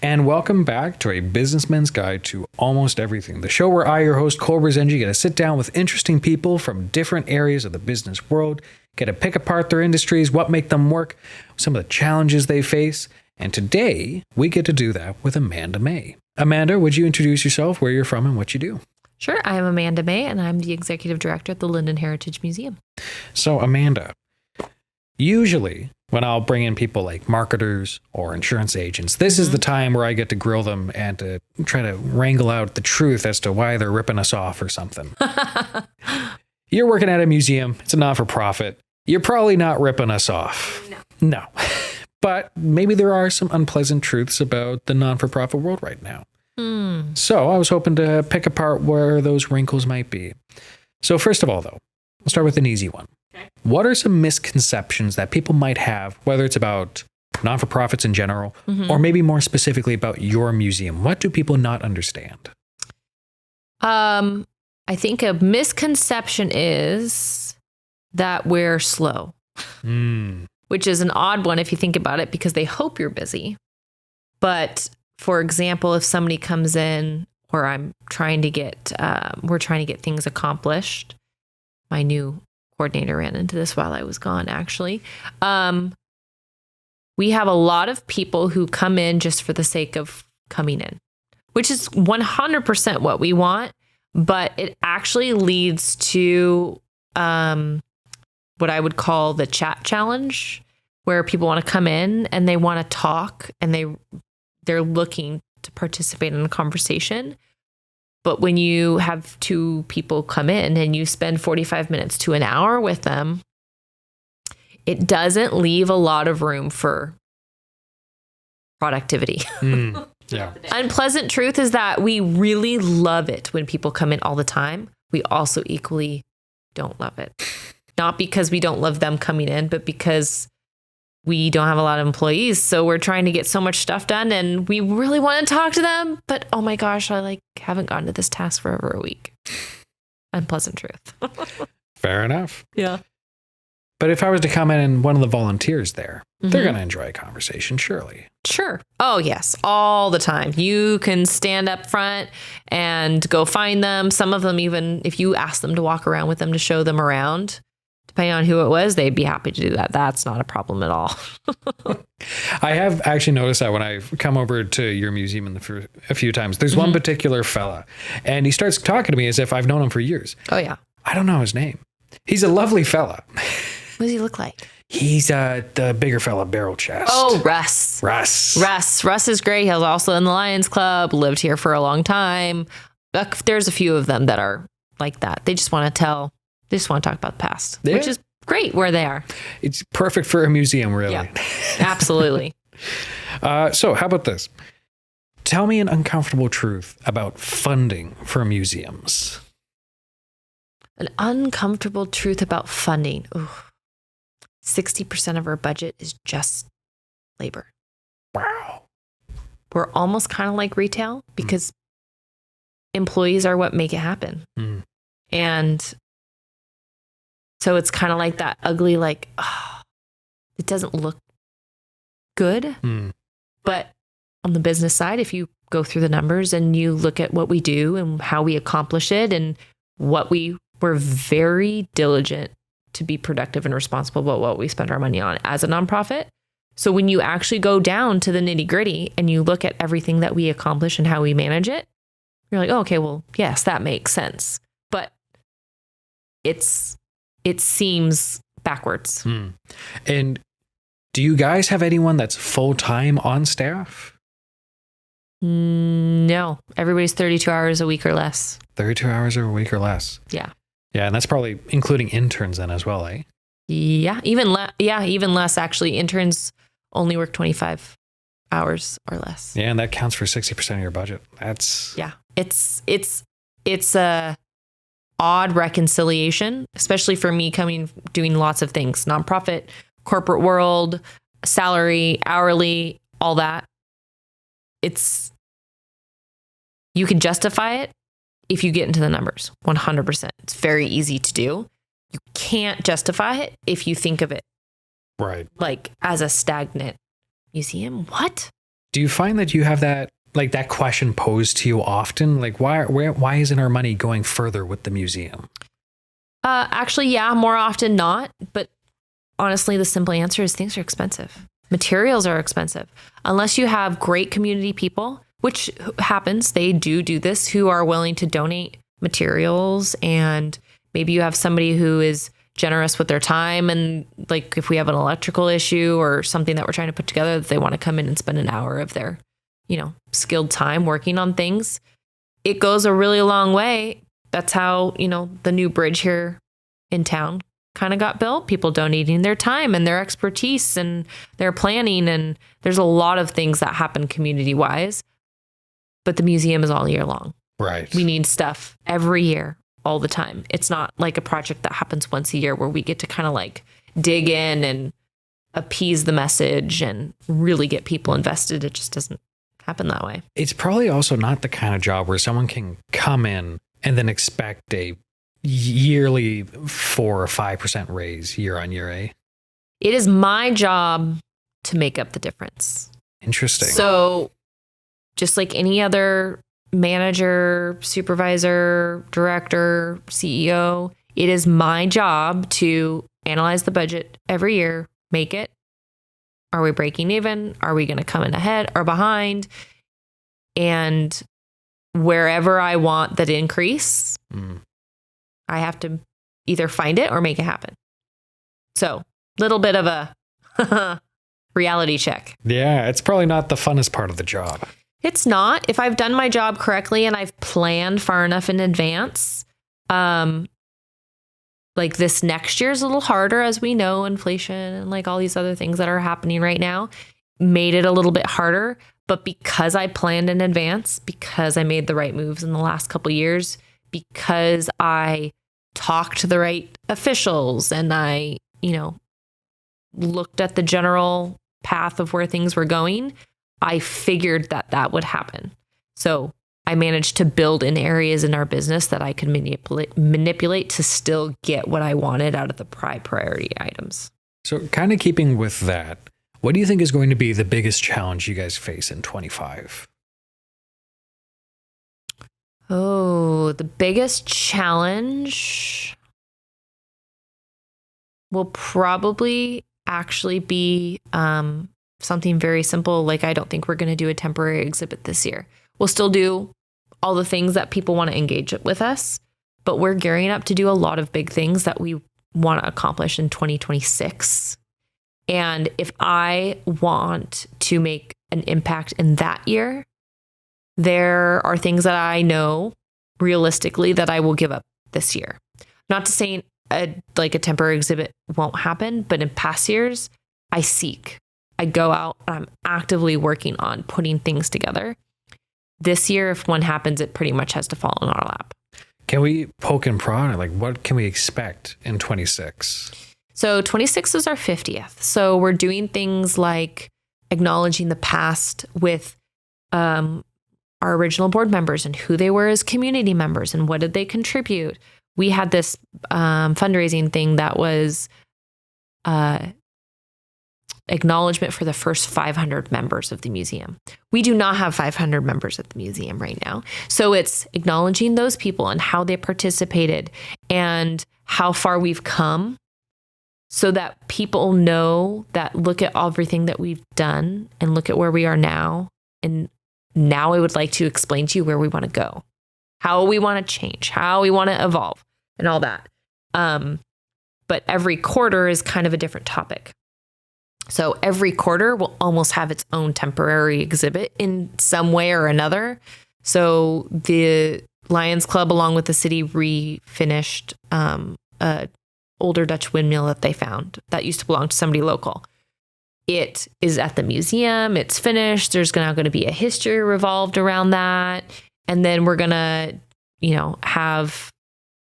and welcome back to A Businessman's Guide to Almost Everything, the show where I, your host, Kole Berzenji, get to sit down with interesting people from different areas of the business world, get to pick apart their industries, what make them work, some of the challenges they face, and today we get to do that with Amanda May. Amanda, would you introduce yourself, where you're from, and what you do? Sure. I'm Amanda May, and I'm the executive director at the Lynden Heritage Museum. So, Amanda, usually when I'll bring in people like marketers or insurance agents, this is the time where I get to grill them and to try to wrangle out the truth as to why they're ripping us off or something. You're working at a museum. It's a not-for-profit. You're probably not ripping us off. No. But maybe there are some unpleasant truths about the non-for-profit world right now. So I was hoping to pick apart where those wrinkles might be. So first of all, though, we'll start with an easy one. Okay. What are some misconceptions that people might have, whether it's about non-for-profits in general, or maybe more specifically about your museum? What do people not understand? I think a misconception is that we're slow, which is an odd one if you think about it, because they hope you're busy. But for example, if somebody comes in where we're trying to get things accomplished, my new coordinator ran into this while I was gone, actually. We have a lot of people who come in just for the sake of coming in, which is 100% what we want, but it actually leads to what I would call the chat challenge, where people want to come in and they want to talk and they're looking to participate in a conversation. But when you have two people come in and you spend 45 minutes to an hour with them, it doesn't leave a lot of room for productivity. Yeah. Unpleasant truth is that we really love it when people come in all the time. We also equally don't love it. Not because we don't love them coming in, but because we don't have a lot of employees. So we're trying to get so much stuff done and we really want to talk to them. But oh my gosh, I haven't gotten to this task for over a week. Unpleasant truth. Fair enough. Yeah. But if I was to come in and one of the volunteers there, they're going to enjoy a conversation, surely. Sure. Oh, yes. All the time. You can stand up front and go find them. Some of them, even if you ask them to walk around with them to show them around, depending on who it was, they'd be happy to do that. That's not a problem at all. I have actually noticed that when I've come over to your museum a few times, there's one particular fella, and he starts talking to me as if I've known him for years. Oh, yeah. I don't know his name. He's a lovely fella. What does he look like? He's the bigger fella, barrel chest. Oh, Russ. Russ is great. He was also in the Lions Club, lived here for a long time. There's a few of them that are like that. They just want to talk about the past, which is great where they are. It's perfect for a museum, really. Yeah, absolutely. So how about this? Tell me an uncomfortable truth about funding for museums. An uncomfortable truth about funding. Ooh. 60% of our budget is just labor. Wow. We're almost kind of like retail because employees are what make it happen. And so it's kind of like that ugly, it doesn't look good. But on the business side, if you go through the numbers and you look at what we do and how we accomplish it and we're very diligent to be productive and responsible about what we spend our money on as a nonprofit. So when you actually go down to the nitty gritty and you look at everything that we accomplish and how we manage it, you're like, oh, okay, well, yes, that makes sense. But it seems backwards. And do you guys have anyone that's full-time on staff? No, everybody's 32 hours a week or less. 32 hours a week or less. Yeah. Yeah, and that's probably including interns then as well, eh? Yeah, even less actually. Interns only work 25 hours or less. Yeah, and that counts for 60% of your budget. That's It's a odd reconciliation, especially for me doing lots of things, nonprofit, corporate world, salary, hourly, all that. You can justify it if you get into the numbers, 100%. It's very easy to do. You can't justify it if you think of it right, like as a stagnant museum. What? Do you find that you have that, like that question posed to you often? Like, why isn't our money going further with the museum? Actually, yeah, more often not. But honestly, the simple answer is things are expensive. Materials are expensive. Unless you have great community people, which happens, they do this, who are willing to donate materials. And maybe you have somebody who is generous with their time. And like if we have an electrical issue or something that we're trying to put together, that they want to come in and spend an hour of their, skilled time working on things. It goes a really long way. That's how, the new bridge here in town kind of got built. People donating their time and their expertise and their planning. And there's a lot of things that happen community wise, but the museum is all year long. Right. We need stuff every year, all the time. It's not like a project that happens once a year where we get to kind of like dig in and appease the message and really get people invested. It just doesn't happen that way. It's probably also not the kind of job where someone can come in and then expect a yearly 4 or 5% raise year on year, eh? It is my job to make up the difference. Interesting. So just like any other manager, supervisor, director, CEO, it is my job to analyze the budget every year, make it. Are we breaking even? Are we going to come in ahead or behind? And wherever I want that increase, I have to either find it or make it happen. So, little bit of a reality check. Yeah, it's probably not the funnest part of the job. It's not. If I've done my job correctly and I've planned far enough in advance, like this next year is a little harder, as we know, inflation and like all these other things that are happening right now made it a little bit harder. But because I planned in advance, because I made the right moves in the last couple of years, because I talked to the right officials and I, looked at the general path of where things were going, I figured that would happen. So I managed to build in areas in our business that I could manipulate to still get what I wanted out of the priority items. So kind of keeping with that, what do you think is going to be the biggest challenge you guys face in 25? Oh, the biggest challenge will probably actually be something very simple. Like, I don't think we're going to do a temporary exhibit this year. We'll still do all the things that people want to engage with us, but we're gearing up to do a lot of big things that we want to accomplish in 2026. And if I want to make an impact in that year, there are things that I know realistically that I will give up this year. Not to say a temporary exhibit won't happen, but in past years, I go out and I'm actively working on putting things together. This year, if one happens, it pretty much has to fall in our lap. Can we poke and prod? Like, what can we expect in 26? So 26 is our 50th. So we're doing things like acknowledging the past with our original board members and who they were as community members and what did they contribute. We had this fundraising thing that was acknowledgement for the first 500 members of the museum. We do not have 500 members at the museum right now. So it's acknowledging those people and how they participated and how far we've come so that people know that look at everything that we've done and look at where we are now. And now I would like to explain to you where we want to go, how we want to change, how we want to evolve and all that. But every quarter is kind of a different topic. So every quarter will almost have its own temporary exhibit in some way or another. So the Lions Club, along with the city, refinished a older Dutch windmill that they found that used to belong to somebody local. It is at the museum. It's finished. There's now going to be a history revolved around that. And then we're going to, have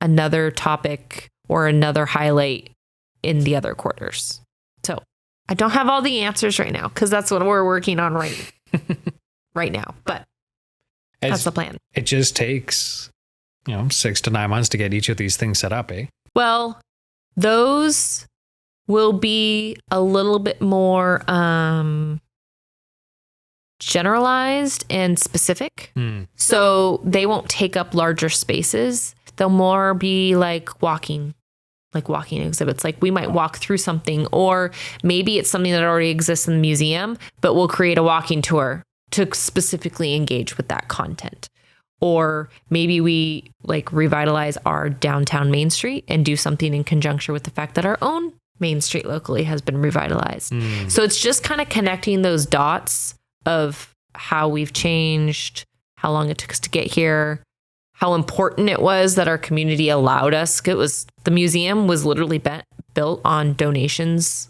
another topic or another highlight in the other quarters. So I don't have all the answers right now because that's what we're working on right now. But that's the plan. It just takes, 6 to 9 months to get each of these things set up, eh? Well, those will be a little bit more generalized and specific. So they won't take up larger spaces. They'll more be like walking exhibits. Like we might walk through something, or maybe it's something that already exists in the museum, but we'll create a walking tour to specifically engage with that content. Or maybe we like revitalize our downtown Main Street and do something in conjunction with the fact that our own Main Street locally has been revitalized. So it's just kind of connecting those dots of how we've changed, how long it took us to get here, how important it was that our community allowed us. The museum was literally built on donations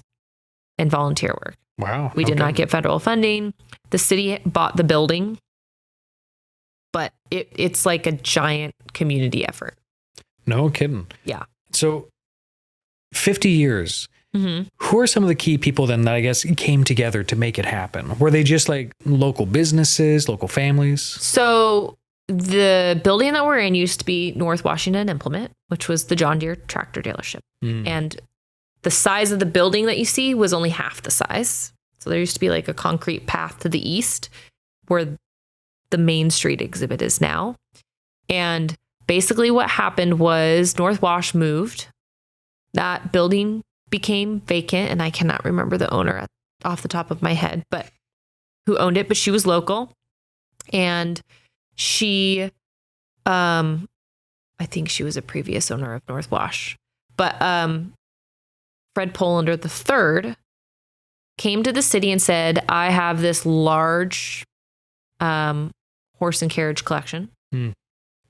and volunteer work. Wow. We did not get federal funding. The city bought the building, but it's like a giant community effort. No kidding. Yeah. So 50 years. Who are some of the key people then that I guess came together to make it happen? Were they just like local businesses, local families? So the building that we're in used to be North Washington Implement, which was the John Deere tractor dealership. And the size of the building that you see was only half the size. So there used to be like a concrete path to the east where the Main Street exhibit is now. And basically what happened was North Wash moved. That building became vacant, and I cannot remember the owner off the top of my head, but who owned it, but she was local. And she, I think she was a previous owner of North Wash, but Fred Polander III came to the city and said, I have this large horse and carriage collection.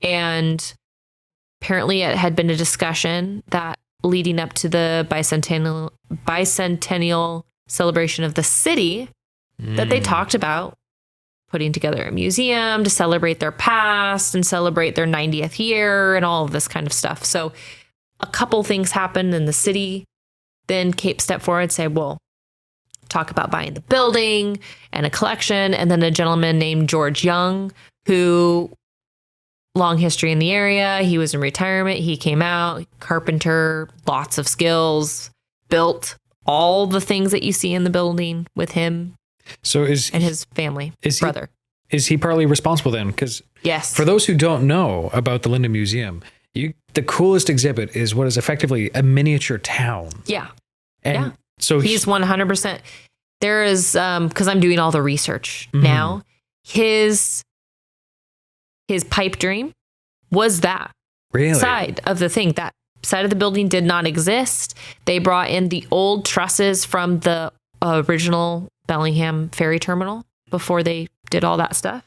And apparently it had been a discussion that leading up to the bicentennial celebration of the city that they talked about putting together a museum to celebrate their past and celebrate their 90th year and all of this kind of stuff. So a couple things happened in the city. Then Cape stepped forward and said, well, talk about buying the building and a collection. And then a gentleman named George Young, who long history in the area. He was in retirement. He came out, carpenter, lots of skills, built all the things that you see in the building with him. So and his family, brother. Is he partly responsible then? Because yes, for those who don't know about the Lynden Museum, the coolest exhibit is what is effectively a miniature town. Yeah. And so he's 100%. There is, because I'm doing all the research now, his pipe dream was that side of the thing. That side of the building did not exist. They brought in the old trusses from the original Bellingham ferry terminal before they did all that stuff.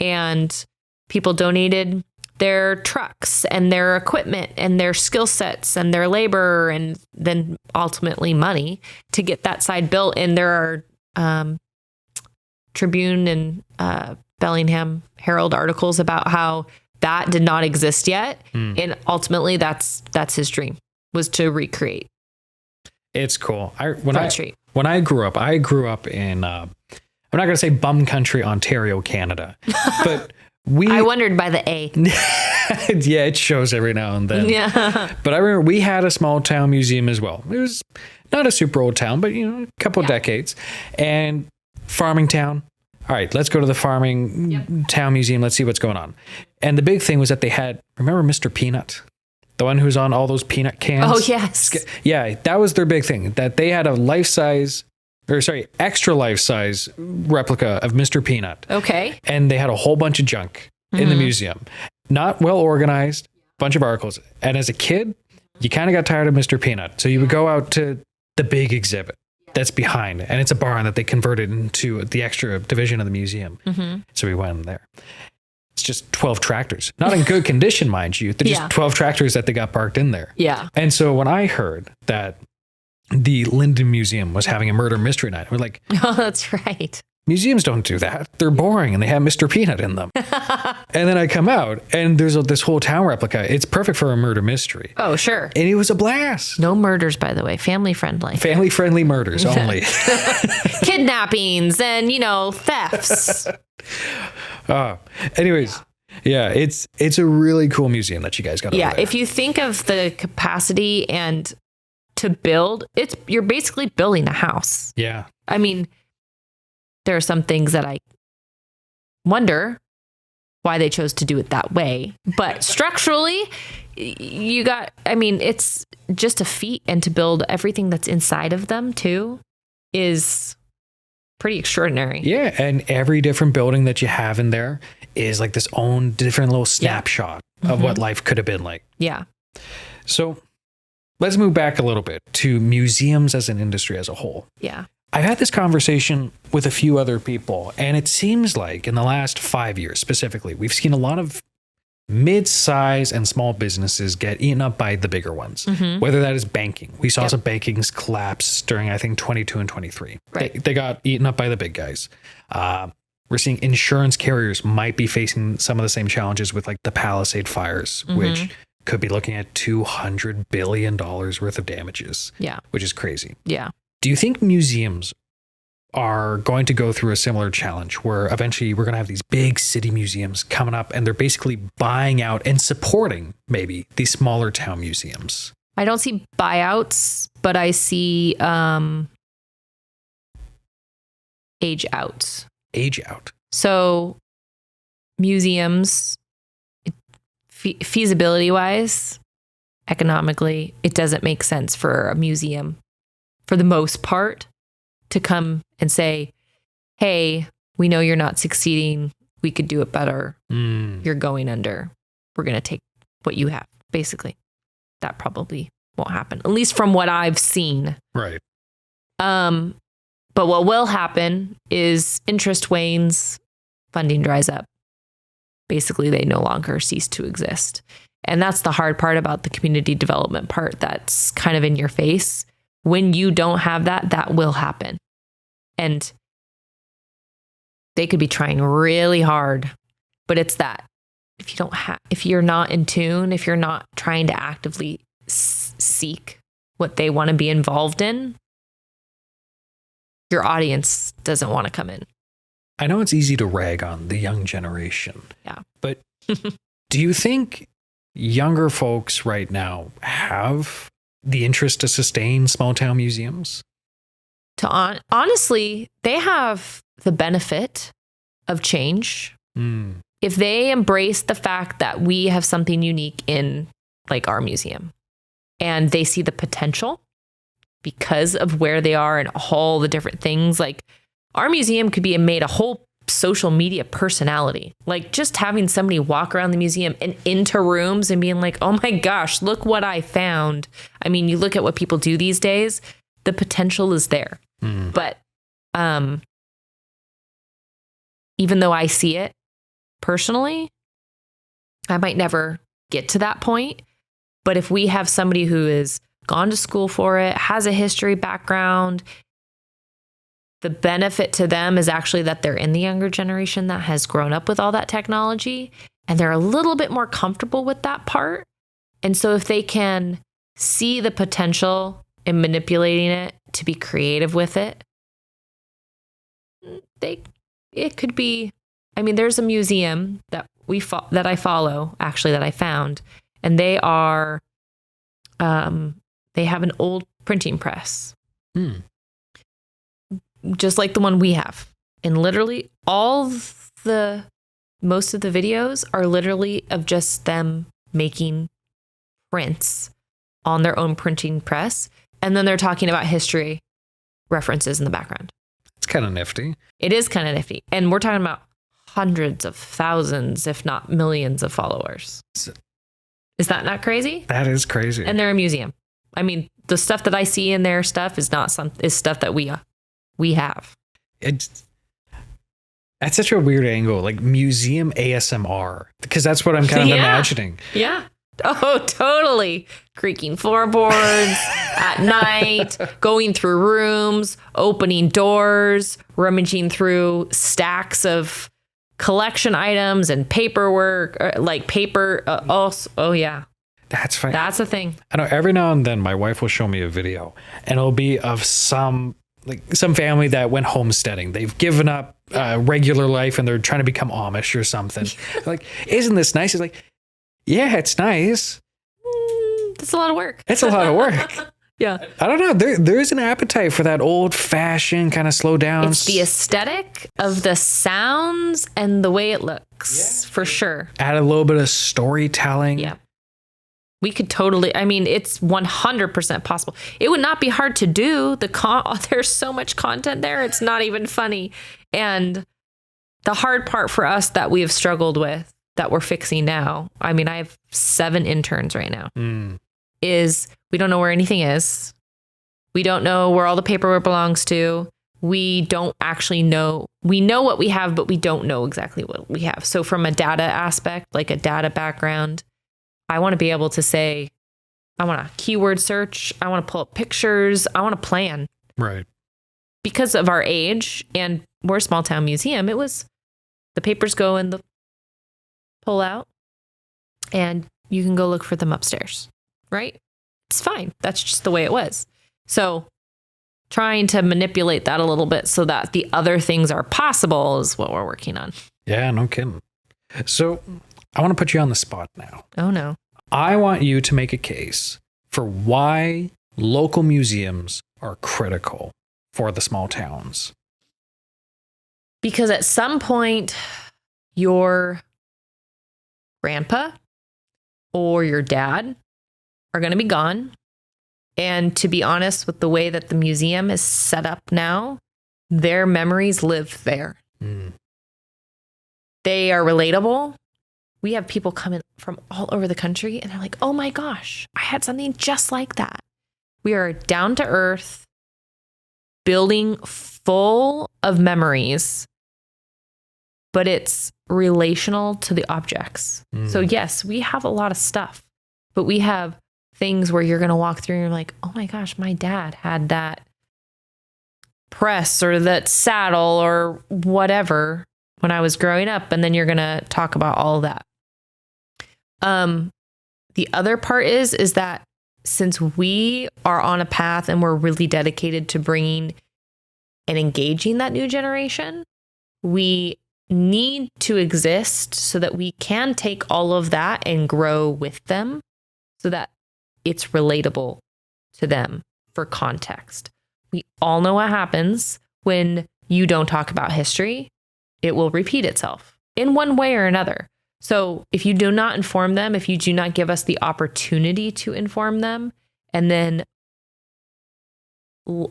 And people donated their trucks and their equipment and their skill sets and their labor and then ultimately money to get that side built. And there are Tribune and Bellingham Herald articles about how that did not exist yet. And ultimately that's his dream, was to recreate. It's cool. Street. When I grew up in, I'm not going to say bum country, Ontario, Canada, but I wondered by the A. Yeah, it shows every now and then. Yeah. But I remember we had a small town museum as well. It was not a super old town, but a couple decades. And farming town. All right, let's go to the farming town museum. Let's see what's going on. And the big thing was that they had, remember Mr. Peanut? The one who's on all those peanut cans? Oh, yes. Yeah, that was their big thing, that they had a extra life-size replica of Mr. Peanut. Okay. And they had a whole bunch of junk in the museum. Not well organized, bunch of articles. And as a kid, you kind of got tired of Mr. Peanut. So you would go out to the big exhibit that's behind, and it's a barn that they converted into the extra division of the museum. So we went in there. It's just 12 tractors, not in good condition, mind you. They're just 12 tractors that they got parked in there. Yeah. And so when I heard that the Lynden Museum was having a murder mystery night, we're like, oh, that's right. Museums don't do that. They're boring and they have Mr. Peanut in them. And then I come out and there's this whole town replica. It's perfect for a murder mystery. Oh, sure. And it was a blast. No murders, by the way. Family friendly. Family friendly murders only. Kidnappings and, thefts. Anyways, it's a really cool museum that you guys got. Yeah, if you think of the capacity and to build, you're basically building a house. Yeah. I mean, there are some things that I wonder why they chose to do it that way. But structurally, it's just a feat, and to build everything that's inside of them too is pretty extraordinary. Yeah. And every different building that you have in there is like this own different little snapshot of what life could have been like. Yeah. So let's move back a little bit to museums as an industry as a whole. Yeah. I've had this conversation with a few other people, and it seems like in the last 5 years specifically, we've seen a lot of mid-size and small businesses get eaten up by the bigger ones, whether that is banking. We saw some bankings collapse during, I think, 22 and 23. Right. They got eaten up by the big guys. We're seeing insurance carriers might be facing some of the same challenges with like the Palisade fires, which could be looking at $200 billion worth of damages. Yeah. Which is crazy. Yeah. Do you think museums are going to go through a similar challenge where eventually we're going to have these big city museums coming up and they're basically buying out and supporting maybe these smaller town museums? I don't see buyouts, but I see age outs. Age out. So museums, feasibility wise, economically, it doesn't make sense for a museum, for the most part, to come and say, hey, we know you're not succeeding. We could do it better. You're going under. We're going to take what you have, basically. That probably won't happen, at least from what I've seen. Right. But what will happen is interest wanes, funding dries up. Basically, they no longer cease to exist. And that's the hard part about the community development part that's kind of in your face. When you don't have that, that will happen. And they could be trying really hard, but it's that if you're not in tune, if you're not trying to actively seek what they want to be involved in, your audience doesn't want to come in. I know it's easy to rag on the young generation. Yeah. But do you think younger folks right now have the interest to sustain small town museums? Honestly, they have the benefit of change. If they embrace the fact that we have something unique in like our museum and they see the potential because of where they are and all the different things, like our museum could be made a whole social media personality. Like just having somebody walk around the museum and into rooms and being like, oh my gosh, look what I found. I mean, you look at what people do these days, the potential is there. But even though I see it personally, I might never get to that point. But if we have somebody who has gone to school for it, has a history background, the benefit to them is actually that they're in the younger generation that has grown up with all that technology and they're a little bit more comfortable with that part. And so if they can see the potential in manipulating it to be creative with it, it could be. I mean, there's a museum that I follow, actually, that I found, and they are they have an old printing press, just like the one we have, and literally most of the videos are literally of just them making prints on their own printing press, and then they're talking about history references in the background. It's kind of nifty. It is kind of nifty. And we're talking about hundreds of thousands, if not millions of followers. Is that not crazy? That is crazy. And they're a museum. I mean, the stuff that I see in their stuff is stuff that we have. That's such a weird angle, like museum ASMR, because that's what I'm kind of imagining. Yeah. Oh, totally. Creaking floorboards at night, going through rooms, opening doors, rummaging through stacks of collection items and paperwork, like paper. Oh, yeah. That's fine. That's a thing. I know every now and then my wife will show me a video and it'll be of some family that went homesteading. They've given up regular life and they're trying to become Amish or something. Like, isn't this nice? It's like, yeah, it's nice. It's a lot of work. It's a lot of work. Yeah. I don't know. There is an appetite for that old fashioned kind of slow down. It's the aesthetic of the sounds and the way it looks, for sure. Add a little bit of storytelling. Yeah. We could totally, I mean, it's 100% possible. It would not be hard to do. There's so much content there. It's not even funny. And the hard part for us that we have struggled with, that we're fixing now, I mean, I have 7 interns right now, is we don't know where anything is. We don't know where all the paperwork belongs to. We don't actually know. We know what we have, but we don't know exactly what we have. So from a data aspect, like a data background, I want to be able to say, I want to keyword search. I want to pull up pictures. I want to plan. Right. Because of our age, and we're a small town museum, it was the papers go in the pull out and you can go look for them upstairs. Right? It's fine. That's just the way it was. So trying to manipulate that a little bit so that the other things are possible is what we're working on. Yeah, no kidding. So I want to put you on the spot now. Oh, no. I want you to make a case for why local museums are critical for the small towns. Because at some point, your grandpa or your dad are going to be gone. And to be honest, with the way that the museum is set up now, their memories live there. They are relatable. We have people coming from all over the country and they're like, oh my gosh, I had something just like that. We are down to earth, building full of memories, but it's relational to the objects. So yes, we have a lot of stuff, but we have things where you're going to walk through and you're like, oh my gosh, my dad had that press or that saddle or whatever when I was growing up. And then you're going to talk about all of that. The other part is that since we are on a path and we're really dedicated to bringing and engaging that new generation, we need to exist so that we can take all of that and grow with them so that it's relatable to them for context. We all know what happens when you don't talk about history. It will repeat itself in one way or another. So if you do not inform them, if you do not give us the opportunity to inform them, and then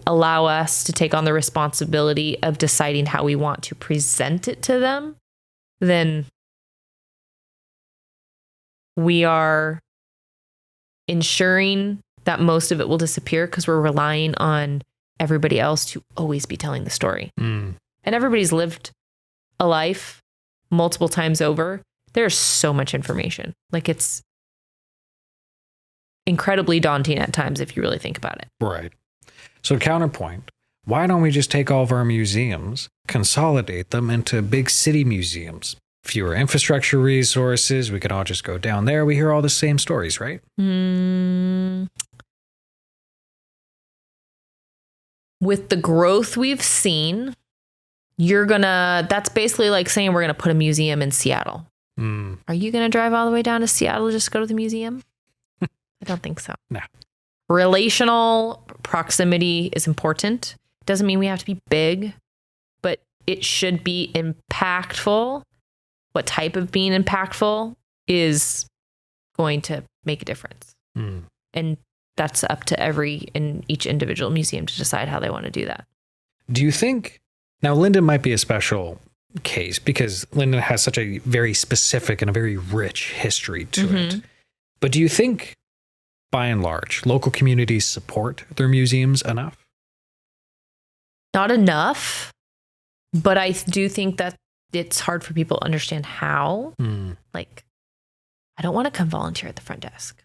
allow us to take on the responsibility of deciding how we want to present it to them, then we are ensuring that most of it will disappear because we're relying on everybody else to always be telling the story. And everybody's lived a life multiple times over. There's so much information. Like, it's incredibly daunting at times if you really think about it. Right. So counterpoint, why don't we just take all of our museums, consolidate them into big city museums? Fewer infrastructure resources. We could all just go down there. We hear all the same stories, right? With the growth we've seen, that's basically like saying we're going to put a museum in Seattle. Are you going to drive all the way down to Seattle just to go to the museum? I don't think so. No. Relational proximity is important. Doesn't mean we have to be big, but it should be impactful. What type of being impactful is going to make a difference. And that's up to each individual museum to decide how they want to do that. Do you think, now Lynden might be a special case because Lynden has such a very specific and a very rich history to it. But do you think, by and large, local communities support their museums enough? Not enough, but I do think that it's hard for people to understand how. Like, I don't want to come volunteer at the front desk.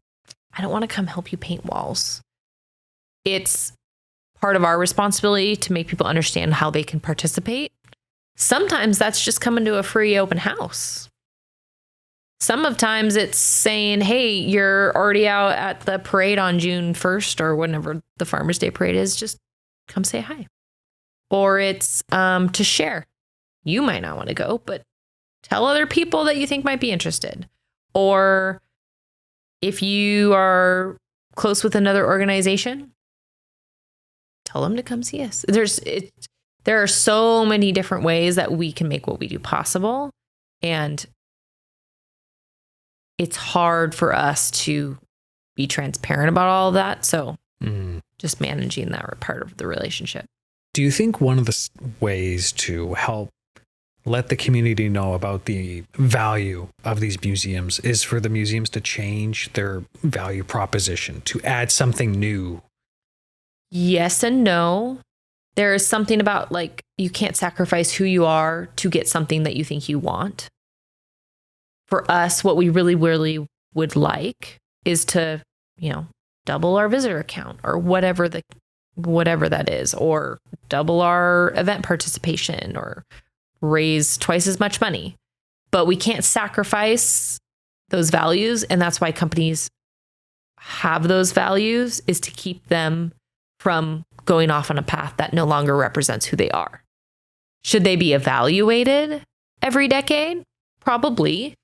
I don't want to come help you paint walls. It's part of our responsibility to make people understand how they can participate. Sometimes that's just coming to a free open house. Some of times it's saying, hey, you're already out at the parade on June 1st or whenever the Farmers Day parade is, just come say hi. Or it's to share. You might not want to go, but tell other people that you think might be interested. Or if you are close with another organization, tell them to come see us. There are so many different ways that we can make what we do possible. And it's hard for us to be transparent about all of that. So just managing that part of the relationship. Do you think one of the ways to help let the community know about the value of these museums is for the museums to change their value proposition, to add something new? Yes and no. There is something about like, you can't sacrifice who you are to get something that you think you want. For us, what we really, really would like is to, double our visitor count or whatever that is, or double our event participation or raise twice as much money. But we can't sacrifice those values. And that's why companies have those values, is to keep them from going off on a path that no longer represents who they are. Should they be evaluated every decade? Probably.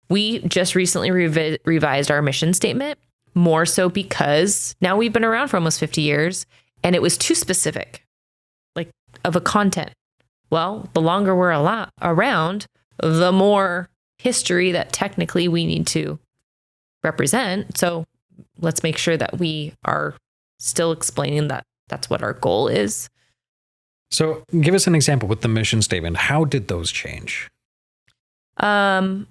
We just recently revised our mission statement, more so because now we've been around for almost 50 years and it was too specific, like of a content. Well, the longer we're around, the more history that technically we need to represent. So let's make sure that we are still explaining that that's what our goal is. So give us an example with the mission statement. How did those change? Coming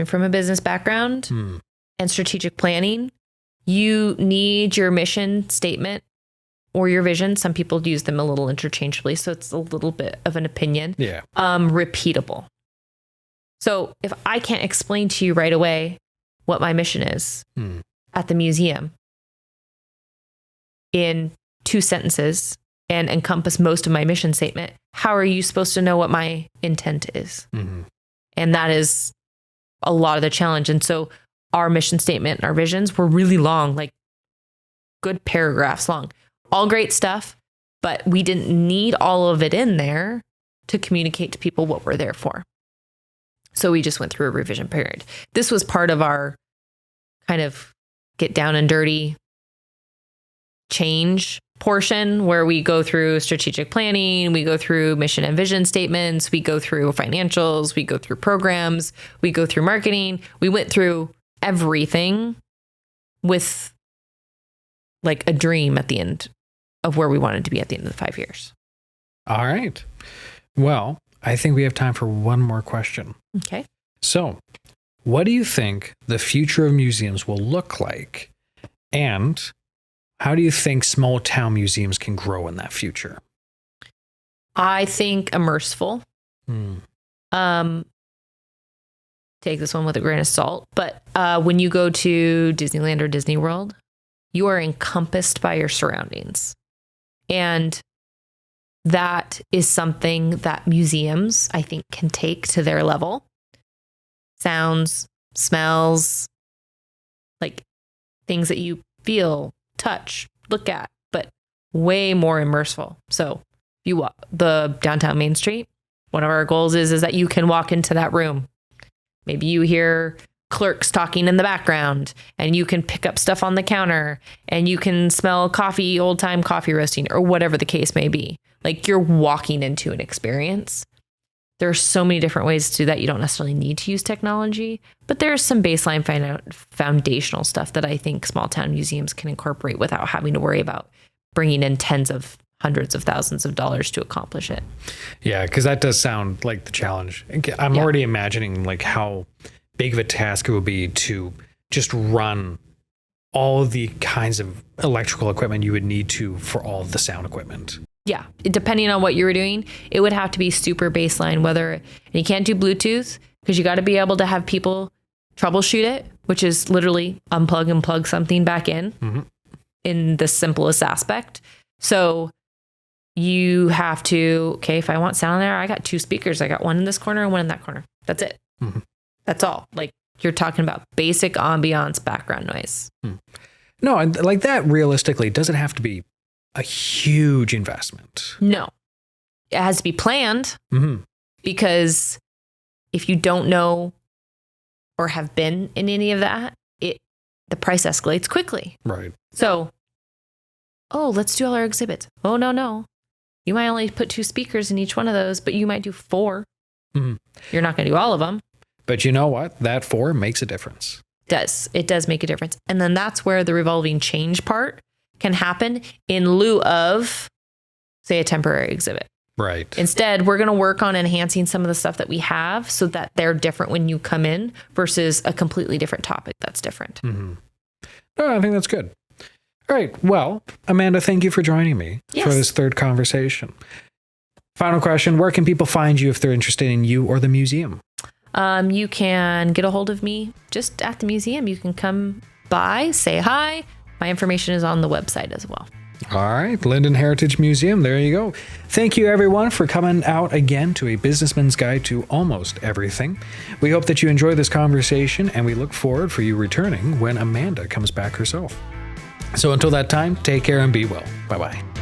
from a business background and strategic planning, you need your mission statement or your vision. Some people use them a little interchangeably, so it's a little bit of an opinion. Yeah. Repeatable. So if I can't explain to you right away what my mission is at the museum in 2 sentences and encompass most of my mission statement, how are you supposed to know what my intent is? And that is a lot of the challenge. And so our mission statement and our visions were really long, like good paragraphs long, all great stuff, but we didn't need all of it in there to communicate to people what we're there for. So we just went through a revision period. This was part of our kind of get down and dirty change portion, where we go through strategic planning, we go through mission and vision statements, we go through financials, we go through programs, we go through marketing. We went through everything with like a dream at the end of where we wanted to be at the end of the 5 years. All right. Well, I think we have time for one more question. Okay. So, what do you think the future of museums will look like? And how do you think small town museums can grow in that future? I think immerseful. Take this one with a grain of salt. But when you go to Disneyland or Disney World, you are encompassed by your surroundings. And that is something that museums, I think, can take to their level. Sounds, smells, like things that you feel, touch, look at, but way more immersive. So if you walk the downtown Main Street, one of our goals is that you can walk into that room. Maybe you hear clerks talking in the background and you can pick up stuff on the counter and you can smell coffee, old time coffee roasting, or whatever the case may be. Like, you're walking into an experience. There are so many different ways to do that. You don't necessarily need to use technology, but there's some baseline foundational stuff that I think small town museums can incorporate without having to worry about bringing in tens of hundreds of thousands of dollars to accomplish it. Yeah, because that does sound like the challenge. I'm already imagining like how big of a task it would be to just run all of the kinds of electrical equipment you would need to for all of the sound equipment. Yeah, depending on what you were doing, it would have to be super baseline, and you can't do Bluetooth because you got to be able to have people troubleshoot it, which is literally unplug and plug something back in the simplest aspect. So you have to, okay, if I want sound in there, I got 2 speakers. I got one in this corner and one in that corner. That's it. That's all. Like, you're talking about basic ambiance background noise. No, and like that realistically doesn't have to be a huge investment. No, it has to be planned because if you don't know or have been in any of that, the price escalates quickly. Right. So oh, let's do all our exhibits. Oh, no. You might only put 2 speakers in each one of those, but you might do 4. Mhm. You're not going to do all of them. But you know what? That 4 makes a difference. It does make a difference. And then that's where the revolving change part can happen in lieu of, say, a temporary exhibit. Right. Instead, we're going to work on enhancing some of the stuff that we have so that they're different when you come in versus a completely different topic that's different. Mm-hmm. Oh, I think that's good. All right. Well, Amanda, thank you for joining me for this third conversation. Final question. Where can people find you if they're interested in you or the museum? You can get a hold of me just at the museum. You can come by, say hi. My information is on the website as well. All right. Lynden Heritage Museum. There you go. Thank you, everyone, for coming out again to A Businessman's Guide to Almost Everything. We hope that you enjoy this conversation, and we look forward for you returning when Amanda comes back herself. So until that time, take care and be well. Bye-bye.